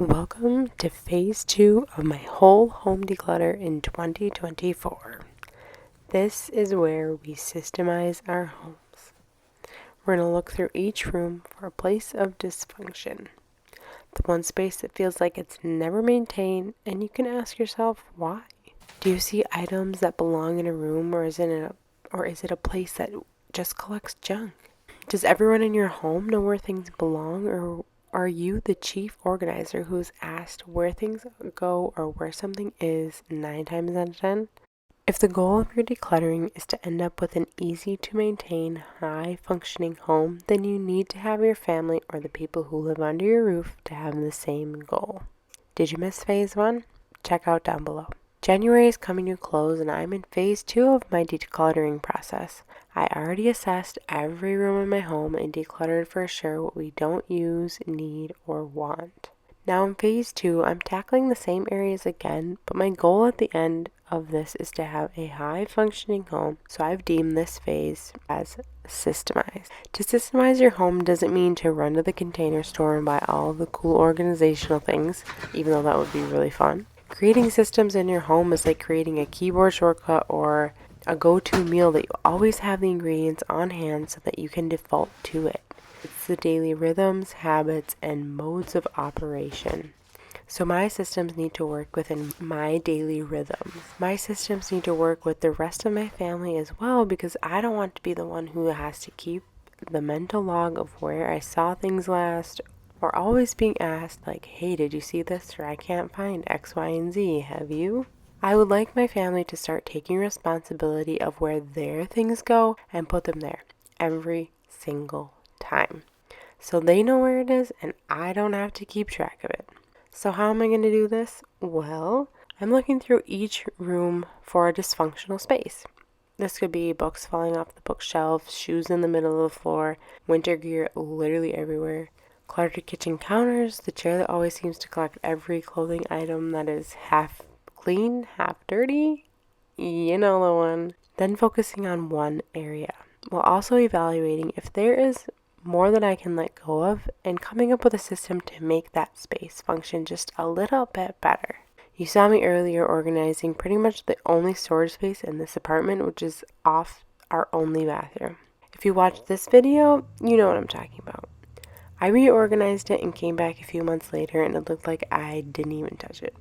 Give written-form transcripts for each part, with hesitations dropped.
Welcome to phase 2 of my whole home declutter in 2024. This is where we systemize our homes. We're going to look through each room for a place of dysfunction. The one space that feels like it's never maintained, and you can ask yourself why. Do you see items that belong in a room, or is it a place that just collects junk? Does everyone in your home know where things belong, or are you the chief organizer who's asked where things go or where something is 9 times out of 10? If the goal of your decluttering is to end up with an easy to maintain, high functioning home, then you need to have your family or the people who live under your roof to have the same goal. Did you miss phase 1? Check out down below. January is coming to a close and I'm in phase 2 of my decluttering process. I already assessed every room in my home and decluttered for sure what we don't use, need, or want. Now in phase 2, I'm tackling the same areas again, but my goal at the end of this is to have a high functioning home, so I've deemed this phase as Systemize. To systemize your home doesn't mean to run to the container store and buy all the cool organizational things, even though that would be really fun. Creating systems in your home is like creating a keyboard shortcut or a go-to meal that you always have the ingredients on hand so that you can default to it. It's the daily rhythms, habits, and modes of operation. So my systems need to work within my daily rhythms. My systems need to work with the rest of my family as well, because I don't want to be the one who has to keep the mental log of where I saw things last, or always being asked like, hey, did you see this? Or I can't find X, Y, and Z. Have you? I would like my family to start taking responsibility of where their things go and put them there every single time, so they know where it is and I don't have to keep track of it. So how am I going to do this? Well, I'm looking through each room for a dysfunctional space. This could be books falling off the bookshelf, shoes in the middle of the floor, winter gear literally everywhere, cluttered kitchen counters, the chair that always seems to collect every clothing item that is half clean, half dirty. You know the one. Then focusing on one area, while also evaluating if there is more that I can let go of and coming up with a system to make that space function just a little bit better. You saw me earlier organizing pretty much the only storage space in this apartment, which is off our only bathroom. If you watched this video, you know what I'm talking about. I reorganized it and came back a few months later and it looked like I didn't even touch it.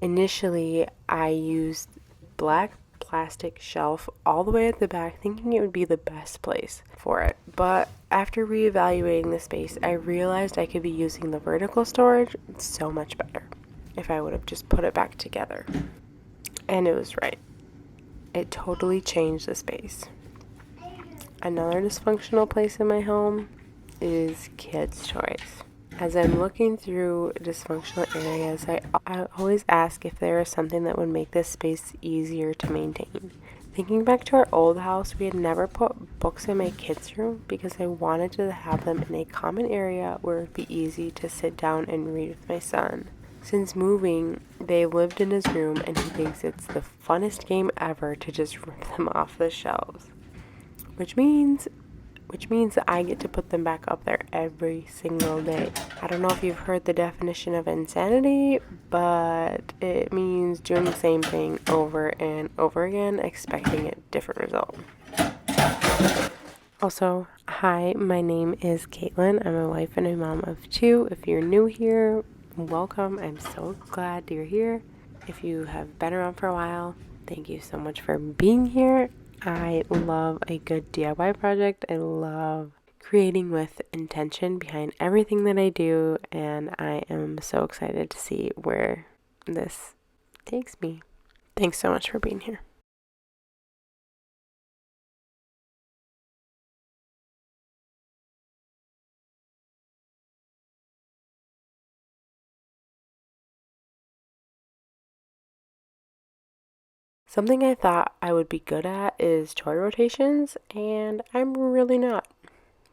Initially, I used black plastic shelf all the way at the back, thinking it would be the best place for it. But after reevaluating the space, I realized I could be using the vertical storage so much better if I would have just put it back together. And it was right. It totally changed the space. Another dysfunctional place in my home is kids' toys. As I'm looking through dysfunctional areas, I always ask if there is something that would make this space easier to maintain. Thinking back to our old house, we had never put books in my kids' room because I wanted to have them in a common area where it would be easy to sit down and read with my son. Since moving, they lived in his room and he thinks it's the funnest game ever to just rip them off the shelves. Which means that I get to put them back up there every single day. I don't know if you've heard the definition of insanity, but it means doing the same thing over and over again, expecting a different result. Also, hi, my name is Katelyn. I'm a wife and a mom of 2. If you're new here, welcome. I'm so glad you're here. If you have been around for a while, thank you so much for being here. I love a good DIY project. I love creating with intention behind everything that I do, and I am so excited to see where this takes me. Thanks so much for being here. Something I thought I would be good at is toy rotations, and I'm really not.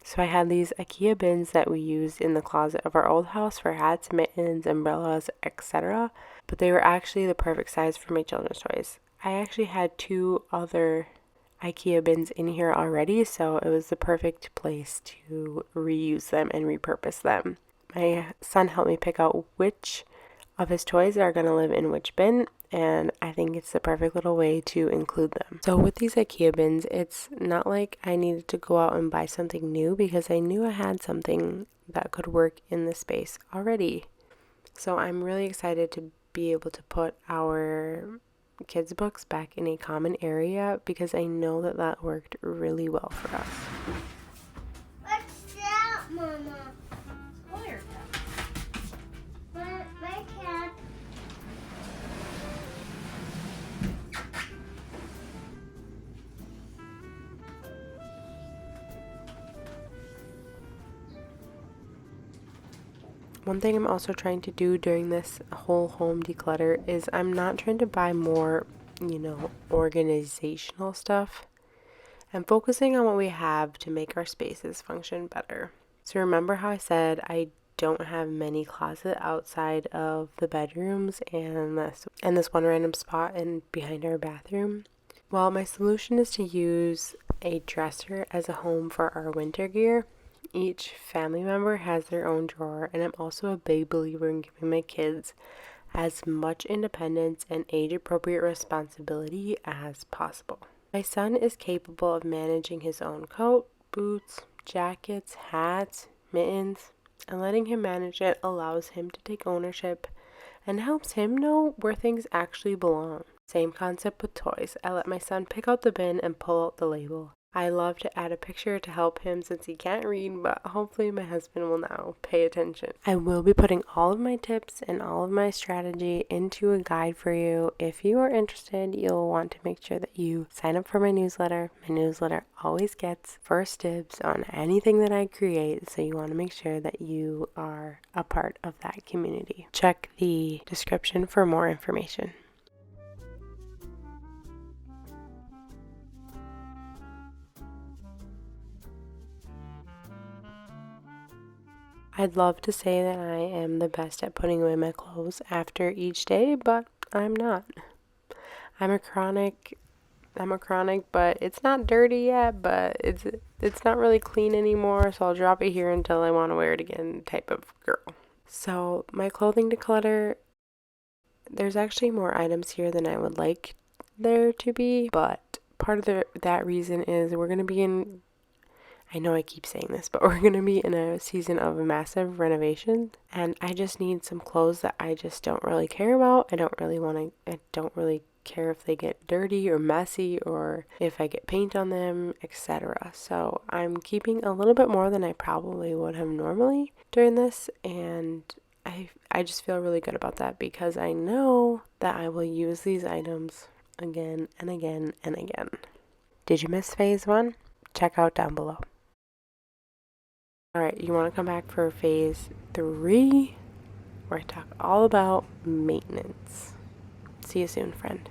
So I had these IKEA bins that we used in the closet of our old house for hats, mittens, umbrellas, etc. But they were actually the perfect size for my children's toys. I actually had 2 other IKEA bins in here already, so it was the perfect place to reuse them and repurpose them. My son helped me pick out which of his toys are going to live in which bin, and I think it's the perfect little way to include them. So with these IKEA bins, it's not like I needed to go out and buy something new because I knew I had something that could work in the space already. So I'm really excited to be able to put our kids' books back in a common area because I know that that worked really well for us. What's that, Mama? Spoiler cap. My cap. One thing I'm also trying to do during this whole home declutter is I'm not trying to buy more, organizational stuff. I'm focusing on what we have to make our spaces function better. So remember how I said I don't have many closets outside of the bedrooms and this one random spot behind our bathroom? Well, my solution is to use a dresser as a home for our winter gear. Each family member has their own drawer, and I'm also a big believer in giving my kids as much independence and age-appropriate responsibility as possible. My son is capable of managing his own coat, boots, jackets, hats, mittens, and letting him manage it allows him to take ownership and helps him know where things actually belong. Same concept with toys. I let my son pick out the bin and pull out the label. I love to add a picture to help him since he can't read, but hopefully my husband will now pay attention. I will be putting all of my tips and all of my strategy into a guide for you. If you are interested, you'll want to make sure that you sign up for my newsletter. My newsletter always gets first dibs on anything that I create, so you want to make sure that you are a part of that community. Check the description for more information. I'd love to say that I am the best at putting away my clothes after each day, but I'm not. I'm a chronic, but it's not dirty yet, but it's not really clean anymore, so I'll drop it here until I want to wear it again type of girl. So my clothing declutter, there's actually more items here than I would like there to be, but part of that reason is we're going to be in, I know I keep saying this, but we're going to be in a season of massive renovations, and I just need some clothes that I just don't really care about. I don't really care if they get dirty or messy or if I get paint on them, etc. So I'm keeping a little bit more than I probably would have normally during this, and I just feel really good about that because I know that I will use these items again and again and again. Did you miss phase 1? Check out down below. Alright, you want to come back for phase 3, where I talk all about maintenance. See you soon, friend.